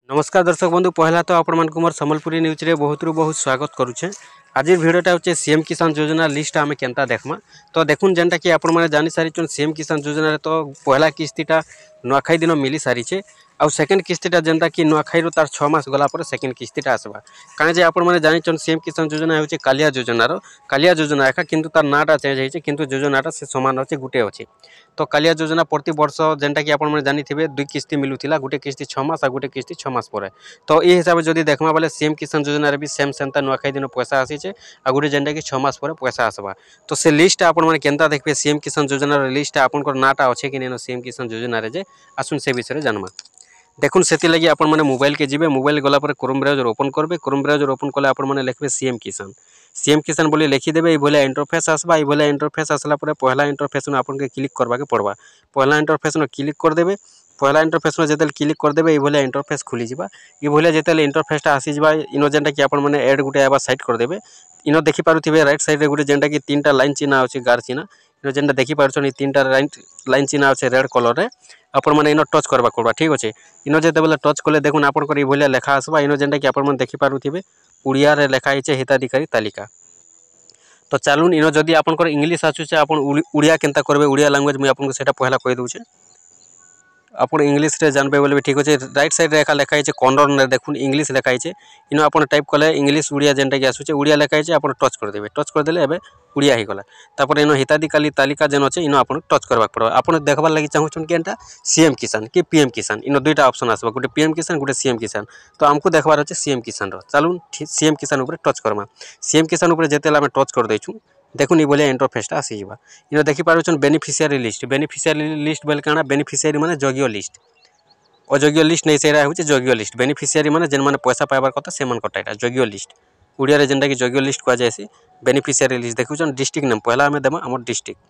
नमस्कार दर्शक बंधु पहला तो आपण मानक मोर संबलपुरी न्यूज रे बहुत बहुत स्वागत करुछे। आज भिडियोटा होचे सीएम किसान योजना लिस्ट आमे केनता देखमा। तो देखुन जेनटा कि आपण माने जानि सारिछन सीएम किसान योजना रे तो पहला किस्तीटा नुआखाई दिन मिली सारिछे। आउ सेकेंड किस्तीटा जेनटा कि नुआखाई रो तार 6 मास गला पर सेकेंड किस्तीटा आसबा। काहे जे आपण माने जानिछन सीएम किसान योजना होचे कालिया योजना एका किंतु तार नाटा चेंज हेचे किंतु योजनाटा से समान होचे गुटे होचे। तो कालिया योजना प्रति वर्ष जेनटा कि आपण माने जानिथिबे दुई किस्ती मिलुथिला, गुटे किस्ती 6 मास आ गुटे किस्ती 6 मास परे। तो ए हिसाब से जदि देखमा बेले सीएम किसान योजना रे भी सेम सेमता नुआखाई दिन पैसा आसीचे आ गुटे जेनटा कि 6 मास परे पैसा आसबा। तो से लिस्ट आपण माने केनता देखबे सीएम किसान योजना रे लिस्ट आपण को नाटा अछि कि नेनो सीएम किसान योजना रे जे आसुन से विषय रे जानमा। देखुन सेति लगी आपण माने मोबाइल के जिबे, मोबाइल गला पर क्रोम ब्राउजर ओपन करबे, क्रोम ब्राउजर ओपन कले आपण माने लिखबे सीएम किसान बोली लिखि देबे। ई भले इंटरफेस आसबा, ई भले इंटरफेस आसला पर पहला इंटरफेस न आपण के क्लिक करबा के पड़बा। पहला इंटरफेस न क्लिक कर देबे। पहला इंटरफेस में जेतल क्लिक कर देबे ई भले इंटरफेस खुली जिबा। ई भले जेतल इंटरफेसटा आसी जिबा इनो जेनटा कि आपण माने ऐड गुटे आबा साइड कर देबे। इनो देखि पारुथिबे राइट साइड रे गुटे जेनटा कि तीनटा लाइन चिन्ह अछि गार चिन्ह। इनो जेनटा देखि पारुछन ई तीनटा लाइन चिन्ह अछि रेड कलर रे। आपण माने इनो टच करबा पड़बा, ठीक अछि। इनो जेते बेले टच कले देखुन आपण को ई भले लेखा आसबा। इनो जेनटा कि आपण माने देखि पारुथिबे उड़िया रे लेखा आइचे हिताधिकारी तालिका। तो चलून इनो जदि आपण को इंग्लिश आछुचे आपण उड़िया केनता करबे, उड़िया लैंग्वेज मुई आपण को सेटा पहला कहि दउचे। आपण इंग्लिश रे जानबे बोले भी ठीक अछि। राइट साइड रे एका लेखा आइचे कन्नड़ ने देखुन इंग्लिश लेखा आइचे। इनो आपण टाइप कले इंग्लिश उड़िया जेनटा कि आछुचे उड़िया लेखा आइचे आपण टच कर देबे। टच कर देले एबे उड़िया ही गला। तापर इनो हिताधिकारी तालिका जेन अछि इनो आपण टच करबा पड़ो। आपण देखबार लागि चाहुछन केनटा सीएम किसान कि पीएम किसान। इनो दुईटा ऑप्शन आसबा, गुटे पीएम किसान गुटे सीएम किसान। तो हमको देखबार अछि सीएम किसान रो। चलून सीएम किसान ऊपर टच करमा। सीएम किसान ऊपर जेतेला हम टच कर दैछु देखुन ई बोले इंटरफेसटा आसी जिबा। इनो देखि पारुछन बेनिफिशियरी लिस्ट। बेनिफिशियरी लिस्ट बेल काना बेनिफिशियरी माने जोग्य लिस्ट। अयोग्य लिस्ट नहीं सेरा होचे जोग्य लिस्ट। बेनिफिशियरी माने जेन माने पैसा पाइबार कथा से मन कटा एटा जोग्य लिस्ट। उड़िया रे जेनटा कि जोग्य लिस्ट को जायसी बेनिफिशियरी लिस्ट। देखुछन डिस्ट्रिक्ट नेम पहला हमें देमा हमर डिस्ट्रिक्ट।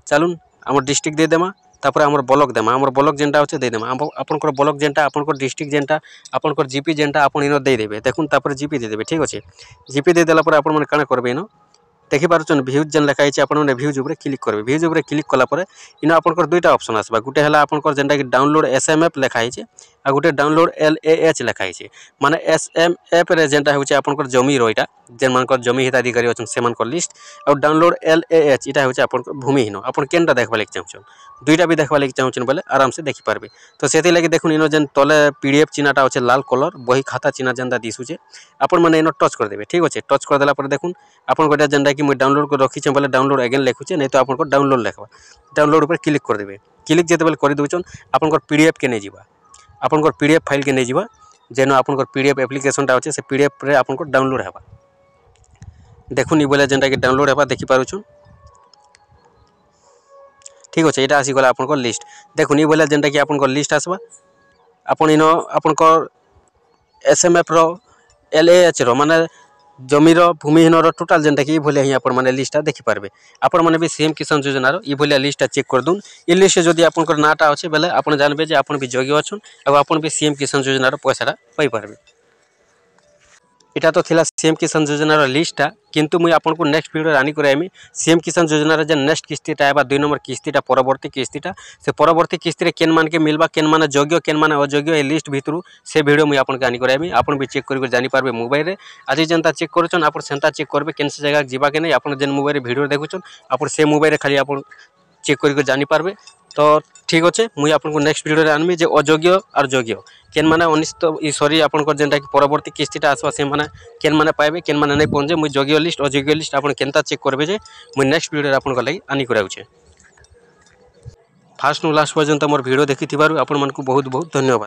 चलून हमर डिस्ट्रिक्ट दे देमा। तापर हमर ब्लॉक देमा। हमर ब्लॉक जेनटा होचे दे देमा। आपन को ब्लॉक जेनटा आपन को डिस्ट्रिक्ट जेनटा आपन को जीपी जेनटा आपन इनो दे देबे। देखुन तापर जीपी दे देबे, ठीक अछि। जीपी दे देला पर आपन माने काना करबे इनो देखि पारुछन व्यूज जेन लेखा आइचे आपण माने व्यूज ऊपर क्लिक करबे। व्यूज ऊपर क्लिक कला पर इनो आपण को दुईटा ऑप्शन आसबा। गुटे हला आपण को जेनटा कि डाउनलोड एसएमएफ लेखा आइचे आ गुटे डाउनलोड एलएएच लेखा आइचे। माने एसएमएफ रे जेनटा होचे आपण को जमी रो इटा जेन मान को जमी हिताधिकारी अछन से मान को लिस्ट। और डाउनलोड एलएएच इटा होचे आपण को भूमिहीन। आपण केनटा देखबा लागि चाहुछन दुईटा भी देखबा लागि चाहुछन बोले आराम से देखि पारबे। तो सेति लागि देखुन इनो जेन तले पीडीएफ चिन्हटा होचे लाल कलर बही खाता चिन्ह जेनटा दिसुचे आपण माने इनो टच कर देबे, ठीक अछि। टच कर देला पर देखुन आपण गोटा जेनटा कि मुई डाउनलोड को रखी बोले डाउनलोड अगेन लिखुचे नहीं तो आपण को डाउनलोड लिखबा। डाउनलोड ऊपर क्लिक कर देबे। क्लिक जेते बेले कर दउछन आपण को पीडीएफ के नै जिबा। आपण को पीडीएफ फाइल के नै जिबा जेन आपण को पीडीएफ एप्लीकेशनटा होचे से पीडीएफ रे आपण को डाउनलोड हेबा। देखुन ई बोले जेनटा कि डाउनलोड हेबा देखि पारुछन, ठीक अछि। एटा आसी गला आपण को लिस्ट। देखुन ई बोले जेनटा कि आपण को लिस्ट आसबा। आपण इनो आपण को एसएमएफ रो एलएएच रो माने जमीर भूमिहीन टोटाल जेनटा कि भले ही आपण माने लिस्टटा देखि पारबे। आपण माने भी सीएम किसान योजना रो ई भले लिस्टटा चेक कर दुन। ई लिस्ट जदि आपण को नाटा अछि बेले आपण जानबे जे आपण भी योग्य अछन आ आपण भी सीएम किसान योजना रो पैसाटा पाई पारबे। इटा तो थिला सीएम किसान योजना रो लिस्टटा किंतु मुई आपण को नेक्स्ट वीडियो रानी कराइमी सीएम किसान योजना रो जे नेक्स्ट किस्तीटा आबा 2 नंबर किस्तीटा परवर्ती किस्तीटा से परवर्ती किस्ती रे केन मान के मिलबा केन माने योग्य केन माने अयोग्य ए लिस्ट भितरु से वीडियो मुई आपण के आनी कराइमी। आपण भी चेक करि जानि पारबे मोबाइल रे। आज जेनता चेक करूछन आपण सेंता चेक करबे केन से जगह जीवा के नै आपण जेन मोबाइल रे वीडियो देखुछन आपण से मोबाइल रे खाली आपण चेक करि जानि पारबे। तो ठीक अच्छे मुई आपन को नेक्स्ट वीडियो रे आनमी जे अयोग्य और योग्य केन माने अनिश्चित ई सॉरी आपन को जेनटा कि परवर्ती किस्तीटा आसबा से माने केन माने पाइबे केन माने नै पहुंचे मुई योग्य लिस्ट अयोग्य लिस्ट आपन केनता चेक करबे जे मुई नेक्स्ट वीडियो रे आपन को लागि आनी कराउछे। फास्ट नु लास्ट पर्यंत मोर वीडियो देखि थिबारु आपन मन को बहुत बहुत धन्यवाद।